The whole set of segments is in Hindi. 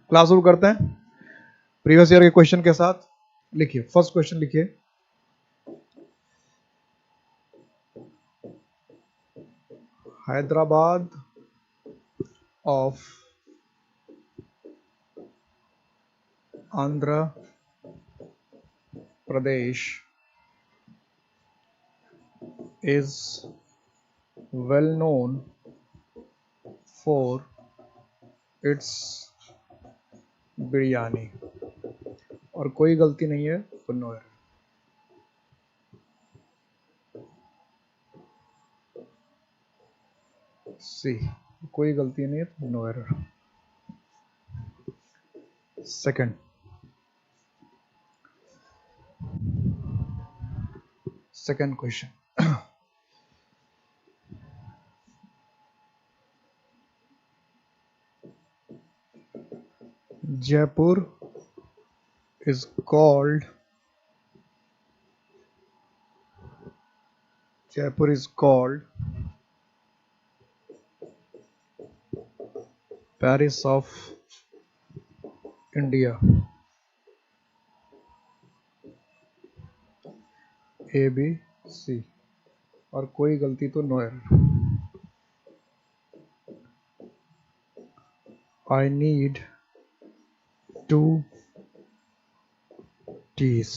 क्लास शुरू करते हैं प्रीवियस ईयर के क्वेश्चन के साथ। लिखिए, फर्स्ट क्वेश्चन लिखिए। Hyderabad of Andhra Pradesh is well known for its biryani. और कोई गलती नहीं है तो नो एरर। सी, कोई गलती नहीं है तो no error. Second question, Jaipur is called Paris of India। A B C, और कोई गलती तो no error. I need 2 teas।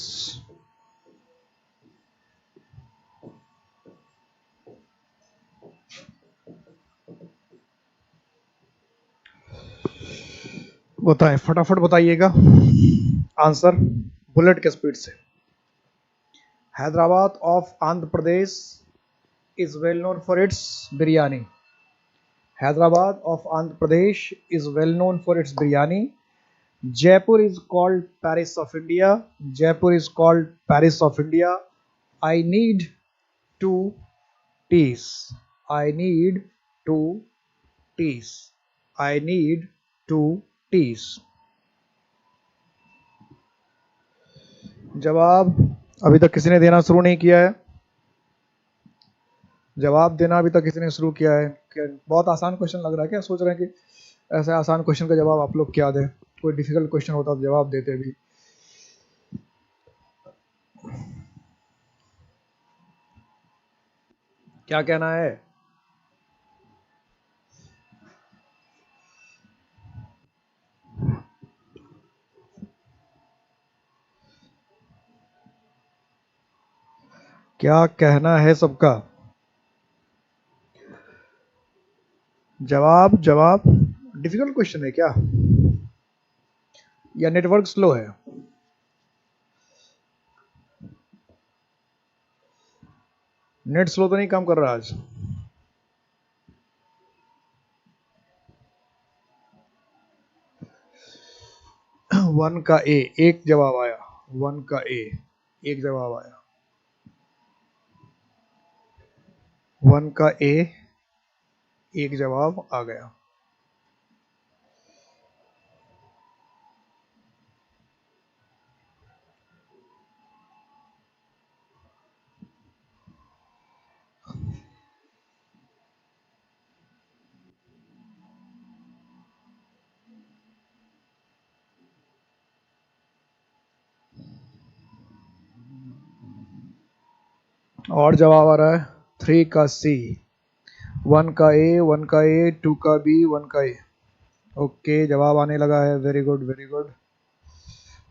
बताएं, फटाफट बताइएगा आंसर बुलेट के स्पीड से। Hyderabad of Andhra Pradesh is well known for its biryani. Hyderabad of Andhra Pradesh is well known for its biryani. Jaipur is called Paris of India. Jaipur is called Paris of India. I need 2 teas। I need 2 teas। I need 2 teas। जवाब अभी तक किसी ने देना शुरू नहीं किया है। जवाब देना अभी तक किसी ने शुरू किया है? बहुत आसान क्वेश्चन लग रहा है क्या? सोच रहे हैं कि ऐसे आसान क्वेश्चन का जवाब आप लोग क्या दें? कोई डिफिकल्ट क्वेश्चन होता तो जवाब देते भी। क्या कहना है? क्या कहना है सबका? जवाब डिफिकल्ट क्वेश्चन है क्या, या नेटवर्क स्लो है? नेट स्लो तो नहीं काम कर रहा आज? वन का ए एक जवाब आया। वन का ए एक जवाब आया। वन का ए एक जवाब आ गया। और जवाब आ रहा है 3 का सी। 1 का ए 2 का बी 1 का ए। ओके, जवाब आने लगा है। Very good very good.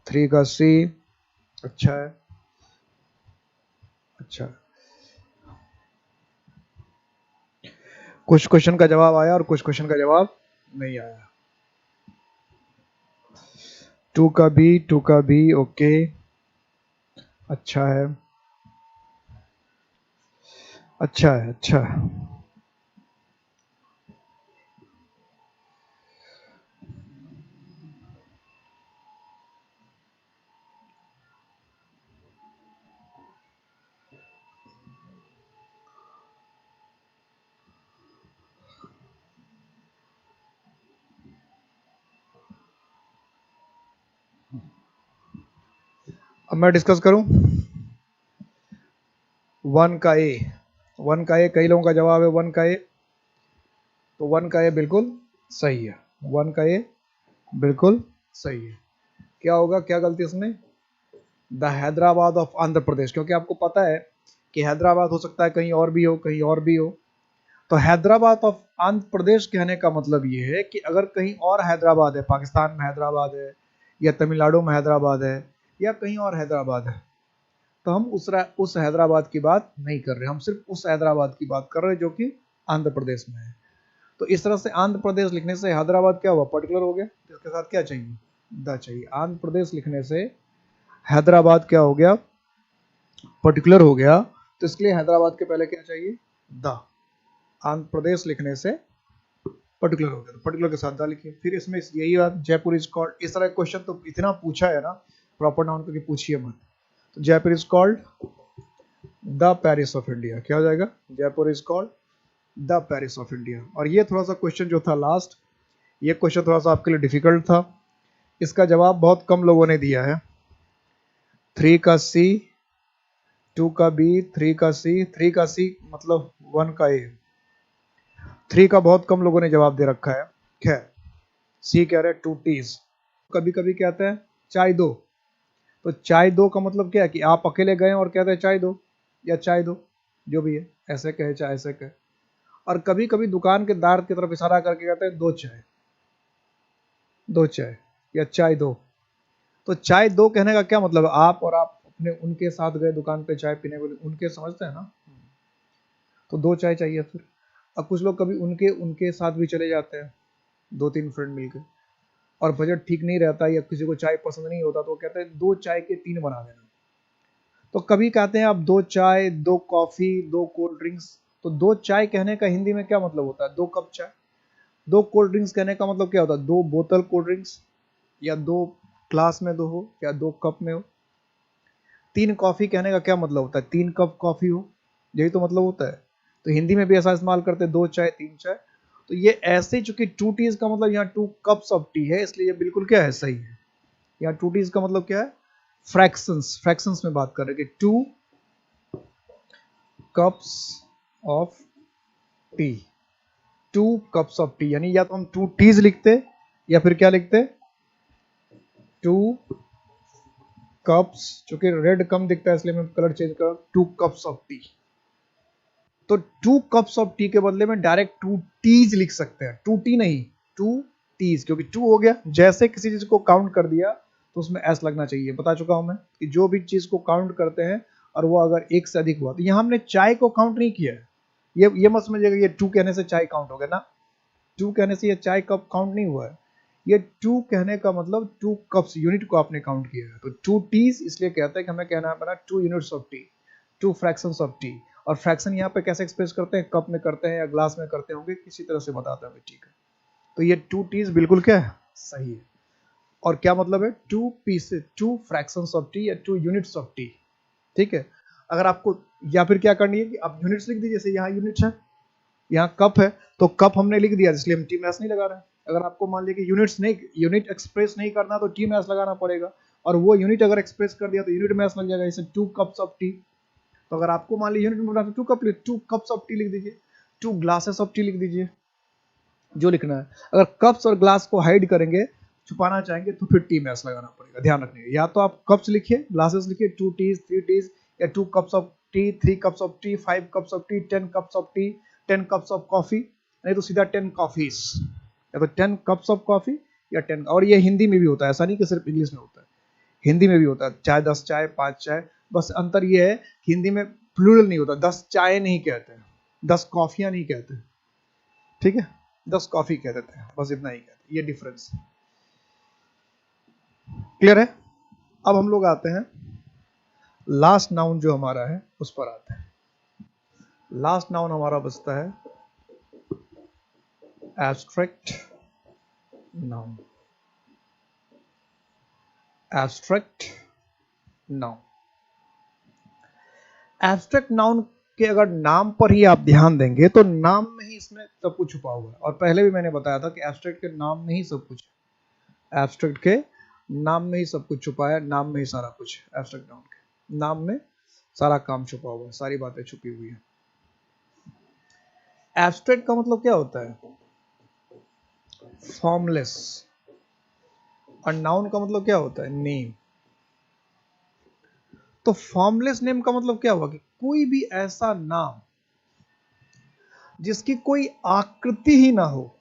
3 का सी। अच्छा है, अच्छा। कुछ क्वेश्चन का जवाब आया और कुछ क्वेश्चन का जवाब नहीं आया। 2 का बी ओके, अच्छा है, अच्छा है, अच्छा है। अब मैं डिस्कस करूं। 1 का ए कई लोगों का जवाब है 1 का ए, तो 1 का ए बिल्कुल सही है। 1 का ए बिल्कुल सही है। क्या होगा, क्या गलती इसमें? द हैदराबाद ऑफ आंध्र प्रदेश, क्योंकि आपको पता है कि हैदराबाद हो सकता है कहीं और भी हो, कहीं और भी हो। तो हैदराबाद ऑफ आंध्र प्रदेश कहने का मतलब ये है कि अगर कहीं और हैदराबाद है, पाकिस्तान में हैदराबाद है, या तमिलनाडु में हैदराबाद है, या कहीं और हैदराबाद है, तो हम उस हैदराबाद की बात नहीं कर रहे, हम सिर्फ उस हैदराबाद की बात कर रहे हैं जो कि आंध्र प्रदेश में है। तो इस तरह से आंध्र प्रदेश लिखने से हैदराबाद क्या हुआ, पर्टिकुलर हो गया। तो इसके साथ क्या चाहिए, द चाहिए। आंध्र प्रदेश लिखने से हैदराबाद क्या हो गया, पर्टिकुलर हो गया। तो इसके लिए हैदराबाद के पहले क्या चाहिए, द। आंध्र प्रदेश लिखने से पर्टिकुलर हो गया, तो पर्टिकुलर के साथ द लिखिए। फिर इसमें यही बात, जयपुर इज कॉल्ड, इस तरह क्वेश्चन तो इतना पूछा है ना, प्रॉपर नाउन करके पूछिए मत। तो Jaipur is called the Paris of India, क्या हो जाएगा, Jaipur is called the Paris of India. और ये थोड़ा सा क्वेश्चन जो था लास्ट, ये क्वेश्चन थोड़ा सा आपके लिए डिफिकल्ट था, इसका जवाब बहुत कम लोगों ने दिया है। 3 का सी, 2 का बी, 3 का सी, 3 का सी मतलब 1 का ए। 3 का बहुत कम लोगों ने जवाब दे रखा है। खैर, सी कह रहे हैं 2 टीज। कभी कभी कहते हैं चाय दो, तो चाय दो का मतलब क्या है कि आप अकेले गए और कहते हैं चाय दो, या चाय दो, जो भी है, ऐसे कहे चाहे ऐसे कहे। और कभी कभी दुकान के दार की तरफ इशारा करके कहते हैं दो चाय, दो चाय, या चाय दो। तो चाय दो कहने का क्या मतलब है, आप और आप अपने उनके साथ गए दुकान पे चाय पीने के लिए, उनके समझते हैं ना, तो दो चाय चाहिए फिर। अब कुछ लोग कभी उनके उनके साथ भी चले जाते हैं, 2-3 फ्रेंड मिलकर, और बजट ठीक नहीं रहता या किसी को चाय पसंद नहीं होता, तो वो कहते हैं 2 चाय के 3 बना देना। तो कभी कहते हैं आप 2 चाय, 2 कॉफी, 2 कोल्ड ड्रिंक्स। तो 2 चाय कहने का हिंदी में क्या मतलब होता है, 2 कप चाय। 2 कोल्ड ड्रिंक्स कहने का मतलब क्या होता है, 2 बोतल कोल्ड ड्रिंक्स, या 2 ग्लास में दो हो, या 2 कप में हो। 3 कॉफी कहने का क्या मतलब होता है, 3 कप कॉफी हो, यही तो मतलब होता है। तो हिंदी में भी ऐसा इस्तेमाल करते हैं, 2 चाय 3 चाय। तो ये ऐसे, चूंकि 2 टीज का मतलब यहाँ 2 कप्स ऑफ टी है, इसलिए ये बिल्कुल क्या है, सही है। यहाँ 2 टीज का मतलब क्या है, फ्रैक्शंस, फ्रैक्शंस में बात कर रहे हैं कि 2 cups of T, 2 cups of T, यानी या तो हम 2 टीज लिखते, या फिर क्या लिखते, 2 कप्स, चूंकि रेड कम दिखता है इसलिए मैं कलर चेंज कर, 2 कप्स ऑफ टी। तो 2 कप्स ऑफ टी के बदले में डायरेक्ट 2 टीज लिख सकते हैं, 2 टी नहीं, 2 टीज, क्योंकि 2 हो गया, जैसे किसी चीज को काउंट कर दिया तो उसमें एस लगना चाहिए। बता चुका हूं मैं कि जो भी चीज को काउंट करते हैं और वो अगर एक से अधिक हुआ, तो यहां हमने चाय को काउंट नहीं किया है, ये मत समझिएगा ये 2 कहने से चाय काउंट हो गया ना, 2 कहने से ये चाय कप काउंट नहीं हुआ है। ये 2 कहने का मतलब 2 कप्स यूनिट को आपने काउंट किया है। तो 2 टीज इसलिए कहते हैं कि हमें कहना है बना 2 units of T, 2 fractions of T. और फ्रैक्शन यहाँ पे कैसे एक्सप्रेस करते हैं, कप में करते हैं या ग्लास में करते होंगे, किसी तरह से बताते होंगे, ठीक है। तो ये 2 टीज बिल्कुल क्या है, सही है। और क्या मतलब है, 2 पीसेस, 2 फ्रैक्शंस ऑफ टी या 2 यूनिट्स ऑफ टी, ठीक है। अगर आपको, या फिर क्या करनी है कि आप यूनिट्स लिख दीजिए, जैसे यहाँ यूनिट्स है, यहाँ कप है, तो कप हमने लिख दिया, इसलिए हम टी मैस नहीं लगा रहे हैं। अगर आपको मान लिया कि यूनिट्स नहीं, यूनिट एक्सप्रेस नहीं करना, तो टी मैस लगाना पड़ेगा। और वो यूनिट अगर एक्सप्रेस कर दिया तो यूनिट मैस लग जाएगा, जैसे 2 कप्स ऑफ टी। तो अगर आपको मान लीजिए यूनिट में बनाना, 2 कप्स ऑफ टी लिख दीजिए, 2 ग्लासेस ऑफ टी लिख दीजिए, जो लिखना है। अगर कप्स और ग्लास को हाइड करेंगे, छुपाना चाहेंगे, तो फिर टी मैस लगाना पड़ेगा, ध्यान रखना। या तो आप कप्स लिखिए, ग्लासेस लिखिए, 2 टीज, 3 टीज, या 2 cups of T, 3 cups of T, 5 cups of T, 10 cups of T, 10 cups of coffee, नहीं तो सीधा 10 कॉफीज, या तो 10 कप्स ऑफ कॉफी, या 10। और ये हिंदी में भी होता है, ऐसा नहीं कि सिर्फ इंग्लिश में होता है, हिंदी में भी होता है, चाहे 10 चाय, 5 चाय। बस अंतर ये है कि हिंदी में प्लूरल नहीं होता, 10 चाय नहीं कहते हैं, 10 कॉफियां नहीं कहते, ठीक है, 10 कॉफी कह देते हैं, बस इतना ही कहते हैं, ये डिफरेंस। क्लियर है। अब हम लोग आते हैं लास्ट नाउन जो हमारा है उस पर आते हैं। लास्ट नाउन हमारा बचता है abstract noun. Abstract noun, abstract noun के अगर नाम पर ही आप ध्यान देंगे तो नाम में ही इसमें सब कुछ छुपा हुआ है। और पहले भी मैंने बताया था कि एब्स्ट्रैक्ट के नाम में ही सब कुछ, एब्स्ट्रैक्ट के नाम में ही सब कुछ छुपा है, नाम में ही सारा कुछ, एब्स्ट्रैक्ट नाउन के नाम में सारा काम छुपा हुआ है, सारी बातें छुपी हुई है। एब्स्ट्रैक्ट का मतलब क्या होता है, फॉर्मलेस, और नाउन का मतलब क्या होता है? नेम। तो फॉर्मलेस नेम का मतलब क्या हुआ कि कोई भी ऐसा नाम जिसकी कोई आकृति ही ना हो,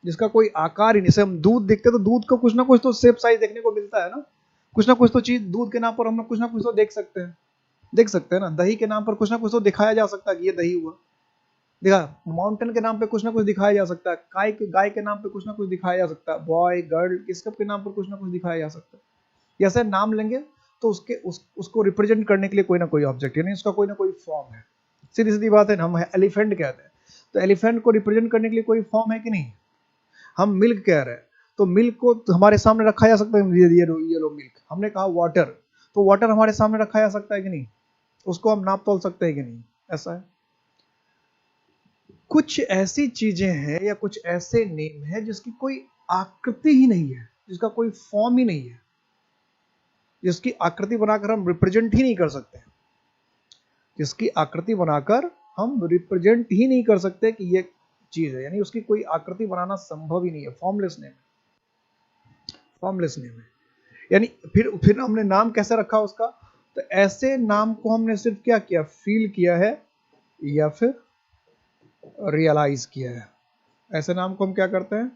जिसका कोई आकार ही नहीं। जैसे हम दूध देखते हैं तो दूध का कुछ ना कुछ तो शेप साइज देखने को मिलता है ना कुछ तो चीज दूध के नाम पर हम लोग कुछ ना कुछ तो देख सकते हैं ना। दही के नाम पर कुछ ना कुछ तो दिखाया जा सकता है कि ये दही हुआ। देखा, माउंटेन के नाम पे कुछ ना कुछ दिखाया जा सकता है, गाय के नाम पे कुछ ना कुछ दिखाया जा सकता है, बॉय गर्ल इस सब के नाम पर कुछ ना कुछ दिखाया जा सकता है। जैसे नाम लेंगे तो उसको रिप्रेजेंट करने के लिए कोई ना कोई ऑब्जेक्ट, यानी उसका कोई ना कोई फॉर्म है। सीधी सीधी बात है ना, हम एलिफेंट कहते हैं तो एलिफेंट को रिप्रेजेंट करने के लिए कोई फॉर्म है कि नहीं? हम मिल्क कह रहे हैं तो मिल्क को तो हमारे सामने रखा जा सकता है, ये लो मिल्क। हमने कहा वाटर, तो वाटर हमारे सामने रखा जा सकता है कि नहीं? उसको हम नाप तोल सकते हैं कि नहीं? ऐसा है। कुछ ऐसी चीजें हैं या कुछ ऐसे नेम है जिसकी कोई आकृति ही नहीं है, जिसका कोई फॉर्म ही नहीं है, जिसकी आकृति बनाकर हम रिप्रेजेंट ही नहीं कर सकते, जिसकी आकृति बनाकर हम रिप्रेजेंट ही नहीं कर सकते कि ये चीज है, यानी उसकी कोई आकृति बनाना संभव ही नहीं है। फॉर्मलेस नेम है, फॉर्मलेस नेम है। यानी फिर हमने नाम कैसे रखा उसका? तो ऐसे नाम को हमने सिर्फ क्या किया? फील किया है या फिर रियलाइज किया है। ऐसे नाम को हम क्या करते हैं?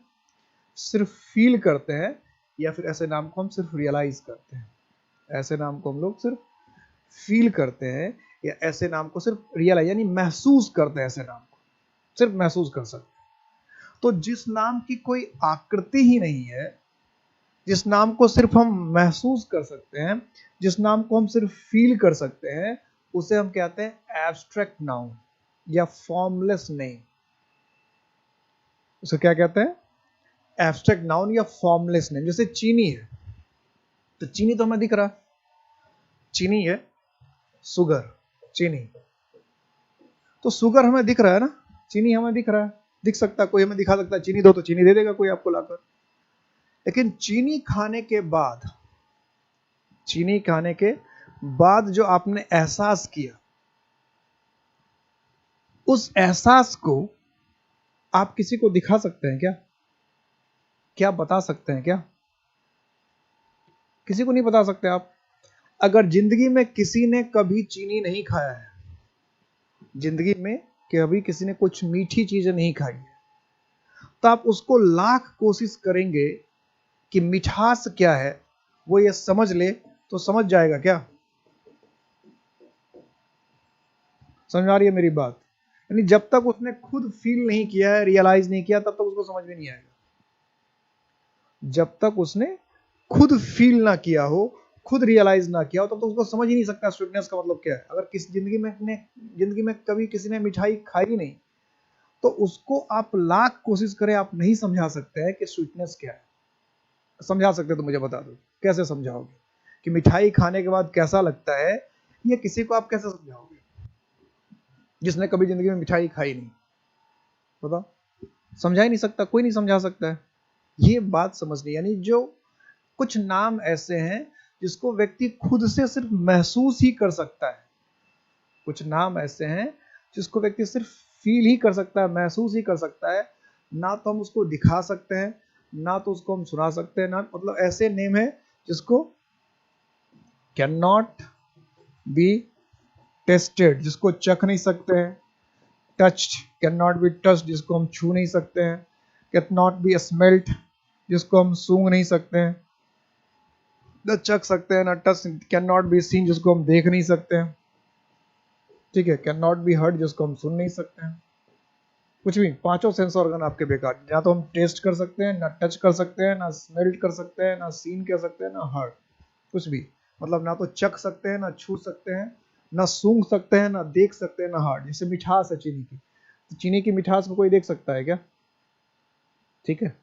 सिर्फ फील करते हैं, या फिर ऐसे नाम को हम सिर्फ रियलाइज करते हैं। ऐसे नाम को हम लोग सिर्फ फील करते हैं, या ऐसे नाम को सिर्फ रियलाइज यानी महसूस करते हैं। ऐसे नाम को सिर्फ महसूस कर सकते हैं। तो जिस नाम की कोई आकृति ही नहीं है, जिस नाम को सिर्फ हम महसूस कर सकते हैं, जिस नाम को हम सिर्फ फील कर सकते हैं, उसे हम कहते हैं एब्स्ट्रैक्ट नाउन या फॉर्मलेस नेम। उसे क्या कहते हैं? एब्स्ट्रैक्ट नाउन या फॉर्मलेस नेम। जैसे चीनी है, तो चीनी तो हमें दिख रहा है, चीनी है, सुगर, चीनी। तो सुगर हमें दिख रहा है ना, चीनी हमें दिख रहा है, दिख सकता है, कोई हमें दिखा सकता है चीनी दो, तो चीनी दे देगा कोई आपको लाकर। लेकिन चीनी खाने के बाद, चीनी खाने के बाद जो आपने एहसास किया, उस एहसास को आप किसी को दिखा सकते हैं क्या? क्या बता सकते हैं क्या? किसी को नहीं बता सकते आप। अगर जिंदगी में किसी ने कभी चीनी नहीं खाया है, जिंदगी में कभी किसी ने कुछ मीठी चीजें नहीं खाई है, तो आप उसको लाख कोशिश करेंगे कि मिठास क्या है वो ये समझ ले, तो समझ जाएगा क्या? समझ आ रही है मेरी बात? यानी जब तक उसने खुद फील नहीं किया है, रियलाइज नहीं किया, तब तक उसको समझ में नहीं आएगा। जब तक उसने खुद फील ना किया हो, खुद रियलाइज ना किया हो, तब तक उसको समझ ही नहीं सकता स्वीटनेस का मतलब क्या है। अगर किस जिंदगी में कभी किसी ने मिठाई खाई नहीं, तो उसको आप लाख कोशिश करें, आप नहीं समझा सकते हैं कि स्वीटनेस क्या है। समझा सकते तो मुझे बता दो, कैसे समझाओगे कि मिठाई खाने के बाद कैसा लगता है? ये किसी को आप कैसे समझाओगे जिसने कभी जिंदगी में मिठाई खाई नहीं? बताओ, समझा ही नहीं सकता, कोई नहीं समझा सकता है। ये बात समझनी, यानी जो कुछ नाम ऐसे हैं जिसको व्यक्ति खुद से सिर्फ महसूस ही कर सकता है। कुछ नाम ऐसे हैं जिसको व्यक्ति सिर्फ फील ही कर सकता है, महसूस ही कर सकता है। ना तो हम उसको दिखा सकते हैं, ना तो उसको हम सुना सकते हैं, ना मतलब ऐसे नेम है जिसको कैन नॉट बी टेस्टेड, जिसको चख नहीं सकते हैं। Touched, can not be touched, जिसको हम छू नहीं सकते हैं। कैन नॉट बी स्मेल्ट, जिसको हम सूंघ नहीं सकते हैं, न चख सकते हैं, ना touch. Can not be seen, जिसको हम देख नहीं सकते हैं। ठीक है, कैन नॉट बी हर्ड, जिसको हम सुन नहीं सकते हैं। कुछ भी, पांचों सेंस ऑर्गन आपके बेकार। ना तो हम टेस्ट कर सकते हैं, ना टच कर सकते हैं, ना स्मेल्ट कर सकते हैं, ना सीन कर सकते हैं, ना हर्ड, कुछ भी। मतलब ना तो चख सकते हैं, ना छू सकते हैं, ना सूंघ सकते हैं, ना देख सकते हैं, ना हार्ड। जैसे मिठास है चीनी की, तो चीनी की मिठास को कोई देख सकता है क्या? ठीक है,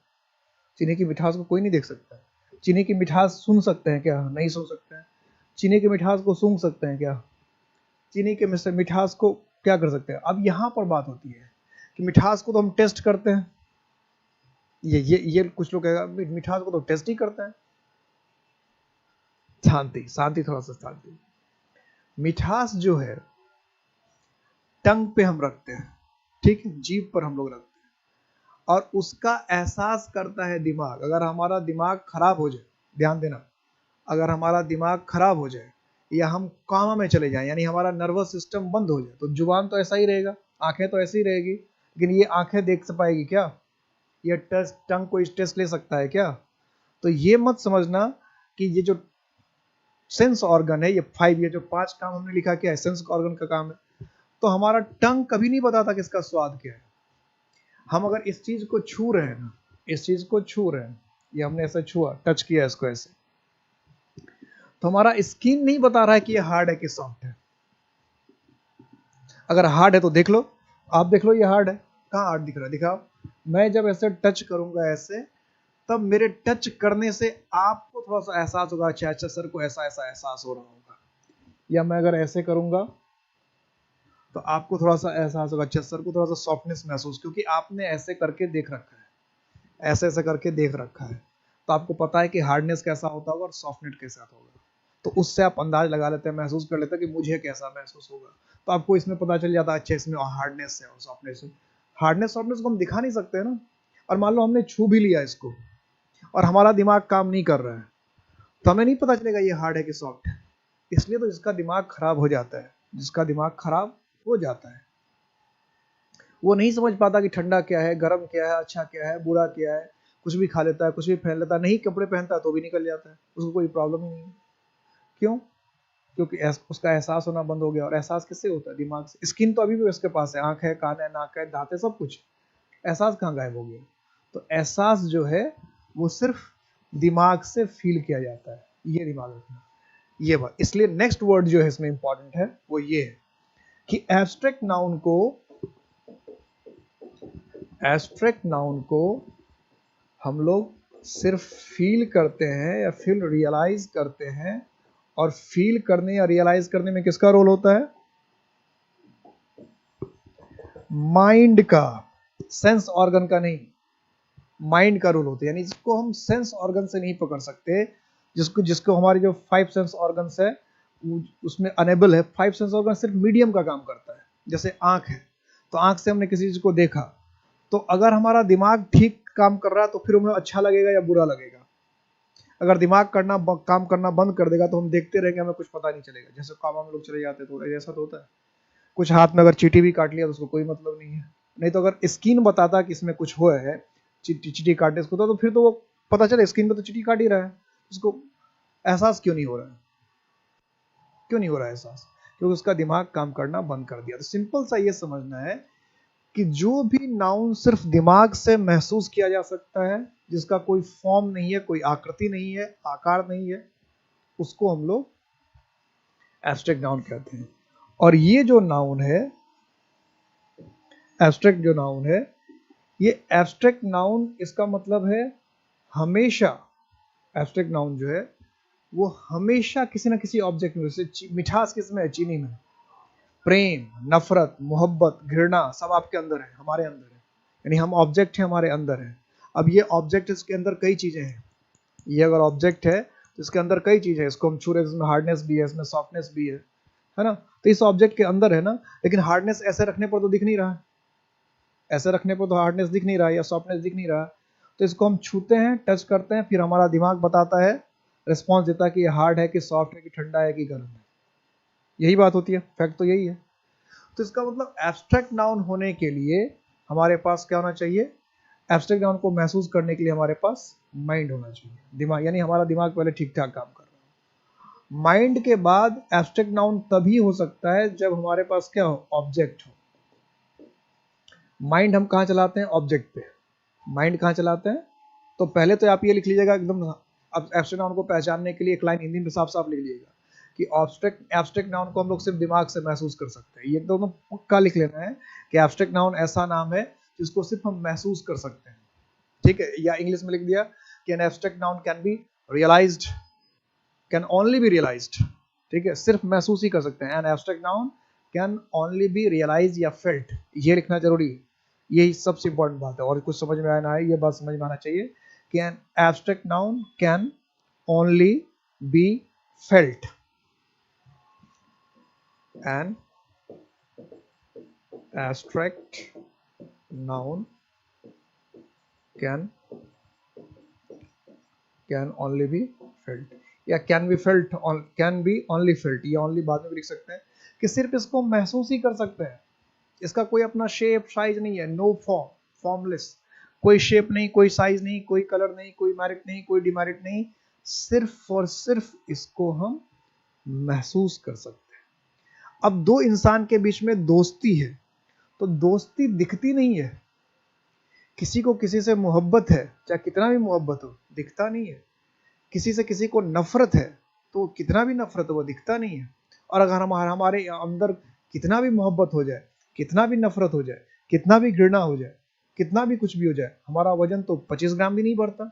चीनी की मिठास को कोई नहीं देख सकता है। चीनी की मिठास सुन सकते हैं क्या? नहीं सुन सकते हैं। चीनी की मिठास को सूंघ सकते हैं क्या? चीनी के मिठास को क्या कर सकते हैं? अब यहां पर बात होती है कि मिठास को तो हम टेस्ट करते हैं। ये कुछ लोग कहेगा मिठास को तो टेस्ट ही करते हैं। शांति शांति, थोड़ा सा शांति। मिठास जो है टंग पे हम रखते हैं, ठीक है, जीभ पर हम लोग रखते हैं, और उसका एहसास करता है दिमाग। अगर हमारा दिमाग खराब हो जाए, ध्यान देना, अगर हमारा दिमाग खराब हो जाए या हम कामा में चले जाएं, यानी हमारा नर्वस सिस्टम बंद हो जाए, तो जुबान तो ऐसा ही रहेगा, आंखें तो ऐसी ही रहेगी, लेकिन ये आंखें देख पाएगी क्या? ये टच टंग कोई टेस्ट ले सकता है क्या? तो ये मत समझना कि ये जो सेंस ऑर्गन है, ये 5, ये जो 5 काम हमने लिखा क्या है, सेंस ऑर्गन का काम है। तो हमारा टंग कभी नहीं बताता कि इसका स्वाद क्या है। हम अगर इस चीज को छू रहे हैं ना, इस चीज को छू रहे हैं, ये हमने ऐसे छुआ, टच किया इसको ऐसे, तो हमारा स्किन नहीं बता रहा है कि ये हार्ड है कि सॉफ्ट है। अगर हार्ड है तो देख लो, आप देख लो ये हार्ड है, कहाँ हार्ड दिख रहा है, दिखाओ। मैं जब ऐसे टच करूंगा ऐसे, तब मेरे टच करने से आपको थोड़ा सा एहसास होगा, अच्छा अच्छा सर को ऐसा ऐसा एहसास हो रहा होगा। या मैं अगर ऐसे करूंगा तो आपको थोड़ा सा एहसास होगा, अच्छा सर को थोड़ा सा सॉफ्टनेस महसूस, क्योंकि आपने ऐसे करके देख रखा है, ऐसे ऐसे करके देख रखा है, तो आपको पता है कि हार्डनेस कैसा होता होगा और सॉफ्टनेस कैसा होगा। तो उससे आप अंदाज लगा लेते हैं, महसूस कर लेते हैं कि मुझे कैसा महसूस होगा। तो आपको इसमें पता चल जाता है, अच्छा इसमें हार्डनेस है और सॉफ्टनेस है। हार्डनेस सॉफ्टनेस को हम दिखा नहीं सकते ना। और मान लो हमने छू भी लिया इसको और हमारा दिमाग काम नहीं कर रहा है, तो हमें नहीं पता चलेगा ये हार्ड है कि सॉफ्ट है। इसलिए तो जिसका दिमाग खराब हो जाता है, जिसका दिमाग खराब हो जाता है, वो नहीं समझ पाता कि ठंडा क्या है, गर्म क्या है, अच्छा क्या है, बुरा क्या है। कुछ भी खा लेता है, कुछ भी पहन लेता है, नहीं कपड़े पहनता है तो भी निकल जाता है, उसको कोई प्रॉब्लम ही नहीं है। क्यों? क्योंकि उसका एहसास होना बंद हो गया। और एहसास किससे होता है? दिमाग से। स्किन तो अभी भी उसके पास है, आंख है, कान है, नाक है, दांत है, सब कुछ। एहसास कहाँ गायब हो गया? तो एहसास जो है वो सिर्फ दिमाग से फील किया जाता है, ये दिमाग रखना। ये बात, इसलिए नेक्स्ट वर्ड जो है इसमें इंपॉर्टेंट है वो ये है कि एब्स्ट्रैक्ट नाउन को हम लोग सिर्फ फील करते हैं या फील रियलाइज करते हैं। और फील करने या रियलाइज करने में किसका रोल होता है? माइंड का, सेंस ऑर्गन का नहीं, माइंड का रोल होता है। यानी जिसको हम सेंस ऑर्गन से नहीं पकड़ सकते, जिसको जिसको हमारे जो 5 सेंस ऑर्गन है उसमें अनेबल है। 5 सेंस ऑर्गन सिर्फ मीडियम का काम करता है। जैसे आंख है, तो आंख से हमने किसी चीज को देखा, तो अगर हमारा दिमाग ठीक काम कर रहा है तो फिर हमें अच्छा लगेगा या बुरा लगेगा। अगर दिमाग काम करना बंद कर देगा तो हम देखते रहेंगे, हमें कुछ पता नहीं चलेगा। जैसे काम में लोग चले जाते हैं तो ऐसा तो होता है। कुछ हाथ में अगर चींटी भी काट लिया तो उसको कोई मतलब नहीं है। नहीं तो अगर स्किन बताता कि इसमें कुछ हुआ है, चींटी काटने को, तो फिर तो वो पता चले स्किन पे तो चींटी काट ही रहा है, उसको एहसास क्यों नहीं हो रहा है? क्यों नहीं हो रहा है एहसास? क्योंकि उसका दिमाग काम करना बंद कर दिया। तो सिंपल सा ये समझना है कि जो भी नाउन सिर्फ दिमाग से महसूस किया जा सकता है, जिसका कोई फॉर्म नहीं है, कोई आकृति नहीं है, आकार नहीं है, उसको हम लोग एब्स्ट्रैक्ट नाउन कहते हैं। और ये जो नाउन है, एब्स्ट्रैक्ट जो नाउन है, ये एब्स्ट्रैक्ट नाउन, इसका मतलब है हमेशा, एब्स्ट्रैक्ट नाउन जो है वो हमेशा किसी ना किसी ऑब्जेक्ट में, जैसे मिठास किसमें है? चीनी में। प्रेम, नफरत, मोहब्बत, घृणा सब आपके अंदर है, हमारे अंदर है। यानी हम ऑब्जेक्ट है, हमारे अंदर है। अब ये ऑब्जेक्ट, इसके अंदर कई चीजें हैं। ये अगर ऑब्जेक्ट है तो इसके अंदर कई चीजें हैं, इसको हम छू रहे हैं, इसमें हार्डनेस भी है, इसमें सॉफ्टनेस भी है ना? तो इस ऑब्जेक्ट के अंदर है ना, लेकिन हार्डनेस ऐसे रखने पर तो दिख नहीं रहा है, ऐसे रखने पर तो हार्डनेस दिख नहीं रहा है या सॉफ्टनेस दिख नहीं रहा है। तो इसको हम छूते हैं, टच करते हैं, फिर हमारा दिमाग बताता है, रिस्पॉन्स देता है कि ये हार्ड है कि सॉफ्ट है कि ठंडा है कि गर्म है। यही बात होती है, फैक्ट तो यही है। तो इसका मतलब एब्स्ट्रैक्ट नाउन होने के लिए हमारे पास क्या होना चाहिए? एब्स्ट्रैक्ट नाउन को महसूस करने के लिए हमारे पास माइंड होना चाहिए, दिमाग। यानी हमारा दिमाग पहले ठीक ठाक काम कर रहा है। माइंड के बाद एब्स्ट्रैक्ट नाउन तभी हो सकता है जब हमारे पास क्या हो? ऑब्जेक्ट हो। माइंड हम कहाँ चलाते हैं? ऑब्जेक्ट पे। माइंड कहाँ चलाते हैं? तो पहले तो आप ये लिख लीजिएगा एकदम, अब एब्स्ट्रैक्ट नाउन को पहचानने के लिए एक लाइन हिंदी में साफ साफ लिख लीजिएगा कि एब्स्ट्रैक्ट नाउन को हम लोग सिर्फ दिमाग से महसूस कर सकते हैं। ये दोनों पक्का लिख लेना है कि एब्स्ट्रैक्ट नाउन ऐसा नाम है जिसको सिर्फ हम महसूस कर सकते हैं। ठीक है? या इंग्लिश में लिख दिया कि an abstract noun can be realised, can only be realised. ठीक है? सिर्फ महसूस ही कर सकते हैं। An abstract noun can only be realise या फेल्ट, ये लिखना जरूरी है। यही सबसे इंपॉर्टेंट बात है। और कुछ समझ में आना है, ये बात समझ में आना चाहिए कि an abstract noun can only be felt, an abstract noun can can only be felt, या can be felt, can be only felt, ये ओनली बाद में भी लिख सकते हैं कि सिर्फ इसको महसूस ही कर सकते हैं। इसका कोई अपना शेप साइज नहीं है, नो फॉर्म, फॉर्मलेस, कोई शेप नहीं, कोई साइज नहीं, कोई कलर नहीं, कोई मेरिट नहीं, कोई डिमेरिट नहीं, सिर्फ और सिर्फ इसको हम महसूस कर सकते हैं। अब दो इंसान के बीच में दोस्ती है, तो दोस्ती दिखती नहीं है। किसी को किसी से मोहब्बत है, चाहे कितना भी मोहब्बत हो, दिखता नहीं है। किसी से किसी को नफरत है, तो कितना भी नफरत हो वो दिखता नहीं है। और अगर हमारे अंदर कितना भी मोहब्बत हो जाए, कितना भी नफरत हो जाए, कितना भी घृणा हो जाए, कितना भी कुछ भी हो जाए, हमारा वजन तो 25 ग्राम भी नहीं बढ़ता।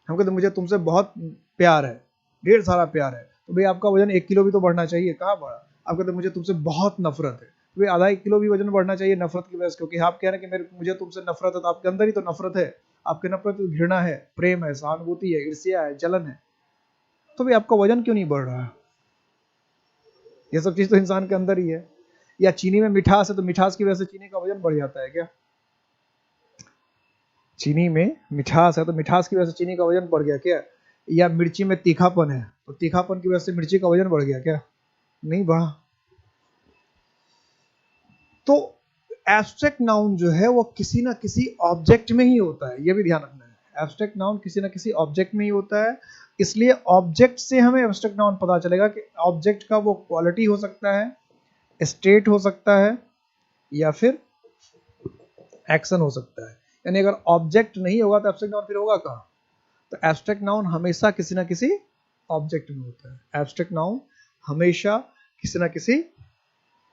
हम कहते मुझे तुमसे बहुत प्यार है, ढेर सारा प्यार है, तो भाई आपका वजन 1 किलो भी तो बढ़ना चाहिए, कहाँ बढ़ा। आप कहते मुझे तुमसे बहुत नफरत है, तो भाई आधा 1 किलो भी वजन बढ़ना चाहिए नफरत की वजह से, क्योंकि आप कह रहे हैं कि मुझे तुमसे नफरत है, तो आपके अंदर ही तो नफरत है, आपके नफरत तो घृणा है, प्रेम है, सहानुभूति है, ईर्ष्या है, जलन है, तो भाई आपका वजन क्यों नहीं बढ़ रहा है। ये सब चीज तो इंसान के अंदर ही है। या चीनी में मिठास है, तो मिठास की वजह से चीनी का वजन बढ़ जाता है क्या। चीनी में मिठास है तो मिठास की वजह से चीनी का वजन बढ़ गया क्या। या मिर्ची में तीखापन है, तो तीखापन की वजह से मिर्ची का वजन बढ़ गया क्या, नहीं बढ़ा। तो एब्स्ट्रैक्ट नाउन जो है वो किसी ना किसी ऑब्जेक्ट में ही होता है, ये भी ध्यान रखना है। एब्स्ट्रैक्ट नाउन किसी ना किसी ऑब्जेक्ट में ही होता है, इसलिए ऑब्जेक्ट से हमें एब्स्ट्रैक्ट नाउन पता चलेगा कि ऑब्जेक्ट का वो क्वालिटी हो सकता है, स्टेट हो सकता है, या फिर एक्शन हो सकता है। यानी अगर ऑब्जेक्ट नहीं होगा तो एब्स्ट्रैक्ट नाउन फिर होगा कहाँ। तो एब्स्ट्रैक्ट नाउन हमेशा किसी ना किसी ऑब्जेक्ट में होता है। एब्स्ट्रैक्ट नाउन हमेशा किसी ना किसी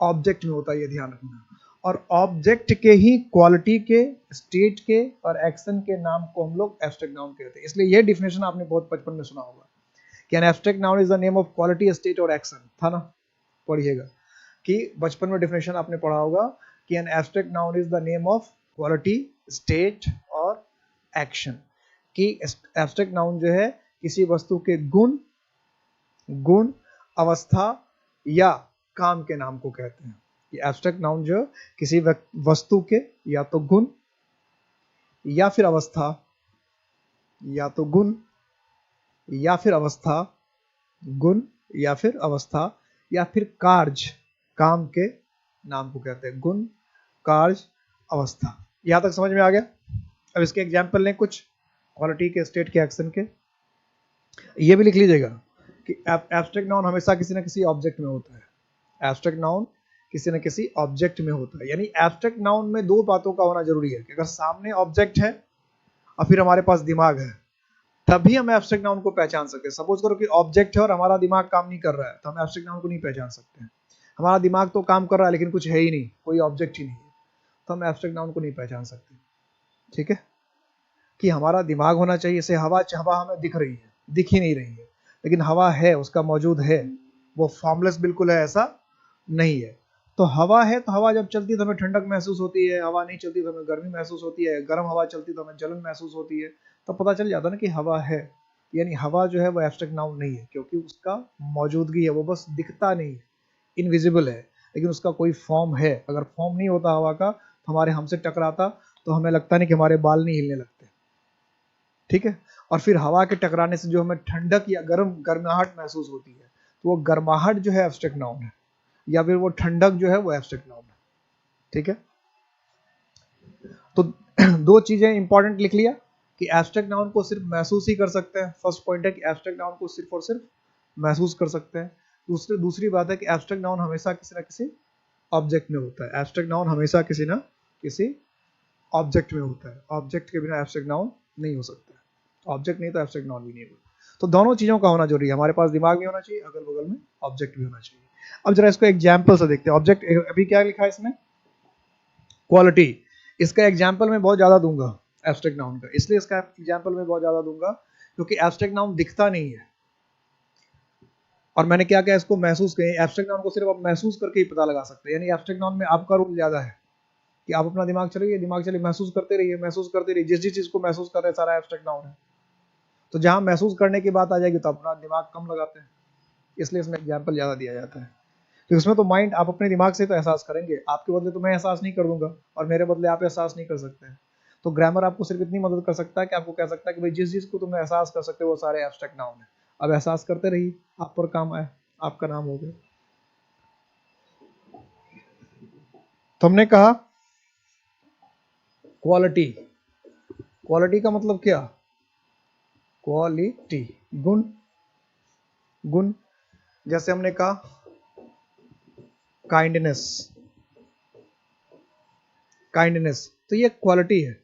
ऑब्जेक्ट में होता है, ये ध्यान रखना। और ऑब्जेक्ट के ही क्वालिटी के, स्टेट के और एक्शन के नाम को हम लोग एब्स्ट्रैक्ट नाउन कहते हैं। इसलिए ये डिफिनेशन आपने बहुत बचपन में सुना होगा कि an abstract noun is the name of quality, state और एक्शन, था ना, पढ़िएगा कि बचपन में डिफिनेशन आपने पढ़ा होगा कि an abstract noun is the name of quality, state और एक्शन। कि एब्स्ट्रैक्ट नाउन जो है किसी वस्तु के गुण, अवस्था या काम के नाम को कहते हैं। ये एब्स्ट्रैक्ट नाउन जो किसी वस्तु के या तो गुण या फिर अवस्था, या तो गुण या फिर अवस्था, गुण या फिर अवस्था या फिर कार्य, काम के नाम को कहते हैं। गुण, कार्य, अवस्था। यहां तक समझ में आ गया। अब इसके एग्जाम्पल लें कुछ क्वालिटी के, स्टेट के, एक्शन के। ये भी लिख लीजिएगा कि एब्स्ट्रैक्ट नाउन हमेशा किसी न किसी ऑब्जेक्ट में होता है। एब्स्ट्रैक्ट नाउन किसी न किसी ऑब्जेक्ट में होता है। यानी एब्स्ट्रैक्ट नाउन में दो बातों का होना जरूरी है कि अगर सामने ऑब्जेक्ट है और फिर हमारे पास दिमाग है, तभी हम एब्स्ट्रैक्ट नाउन को पहचान सकते हैं। सपोज करो कि ऑब्जेक्ट है और हमारा दिमाग काम नहीं कर रहा है, तो हम एब्स्ट्रैक्ट नाउन को नहीं पहचान सकते। हमारा दिमाग तो काम कर रहा है लेकिन कुछ है ही नहीं, कोई ऑब्जेक्ट ही नहीं है, तो हम एब्स्ट्रैक्ट नाउन को नहीं पहचान सकते। ठीक है, कि हमारा दिमाग होना चाहिए। जैसे हवा हमें दिख रही है, दिख ही नहीं रही है, लेकिन हवा है, उसका मौजूद है, वो फॉर्मलेस बिल्कुल है ऐसा नहीं है। तो हवा है, तो हवा जब चलती है तो हमें ठंडक महसूस होती है, हवा नहीं चलती तो हमें गर्मी महसूस होती है, गर्म हवा चलती तो हमें जलन महसूस होती है। तो पता चल जाता है ना कि हवा है। यानी हवा जो है वो एब्स्ट्रैक्ट नाउन नहीं है, क्योंकि उसका मौजूदगी है, वो बस दिखता नहीं है, इनविजिबल है, लेकिन उसका कोई फॉर्म है। अगर फॉर्म नहीं होता हवा का तो हमारे हमसे टकराता तो हमें लगता नहीं कि हमारे बाल नहीं हिलने लगते। ठीक है, और फिर हवा के टकराने से जो हमें ठंडक या गर्माहट महसूस होती है, तो वो गर्माहट जो है एब्स्ट्रैक्ट नाउन है, या फिर वो ठंडक जो है वो एब्स्ट्रैक्ट नाउन है। ठीक है, तो दो चीजें इंपॉर्टेंट लिख लिया कि एब्स्ट्रैक्ट नाउन को सिर्फ महसूस ही कर सकते हैं। फर्स्ट पॉइंट है कि एब्स्ट्रैक्ट नाउन को सिर्फ और सिर्फ महसूस कर सकते हैं। दूसरी बात है कि एब्स्ट्रैक्ट नाउन हमेशा किसी ना किसी ऑब्जेक्ट में होता है। एब्स्ट्रैक्ट नाउन हमेशा किसी ना किसी ऑब्जेक्ट में होता है। ऑब्जेक्ट के बिना एब्स्ट्रैक्ट नाउन नहीं हो सकता। ऑब्जेक्ट नहीं तो एब्स्ट्रैक्ट नाउन भी नहीं होगा। तो दोनों चीजों का होना जरूरी है, हमारे पास दिमाग भी होना चाहिए, अगल बगल में ऑब्जेक्ट भी होना चाहिए। अब जरा इसको एग्जाम्पल से देखते हैं। ऑब्जेक्ट अभी क्या लिखा है इसमें, क्वालिटी। इसका एग्जाम्पल मैं बहुत ज्यादा दूंगा एब्स्ट्रैक्ट नाउन का, इसलिए इसका एग्जाम्पल मैं बहुत ज्यादा दूंगा क्योंकि एब्स्ट्रैक्ट नाउन दिखता नहीं है। और मैंने क्या क्या इसको महसूस किया। एब्स्ट्रैक्ट नाउन को सिर्फ आप महसूस करके ही पता लगा सकते हैं। यानी एब्स्ट्रैक्ट नाउन में आपका रोल ज्यादा है कि आप अपना दिमाग चलाइए, दिमाग चलिए, महसूस करते रहिए, महसूस करते रहिए। जिस जिस चीज को महसूस कर रहे हैं सारा एब्स्ट्रैक्ट नाउन है। तो जहां महसूस करने की बात आ जाएगी तो अपना दिमाग कम लगाते हैं, इसलिए इसमें एग्जाम्पल ज्यादा दिया जाता है। तो इसमें तो माइंड आप अपने दिमाग से तो एहसास करेंगे, आपके बदले तो मैं एहसास नहीं कर दूंगा और मेरे बदले आप एहसास नहीं कर सकते हैं। तो ग्रामर आपको सिर्फ इतनी मदद कर सकता है कि आपको कह सकता है कि भाई जिस चीज को तुम एहसास कर सकते हो वो सारे एब्स्ट्रैक्ट नाउन है। अब एहसास करते रहिए, आप पर काम आए, आपका नाम हो गया। तो हमने कहा क्वालिटी, क्वालिटी का मतलब क्या? क्वालिटी गुण, गुण। जैसे हमने कहा काइंडनेस, काइंडनेस तो ये क्वालिटी है,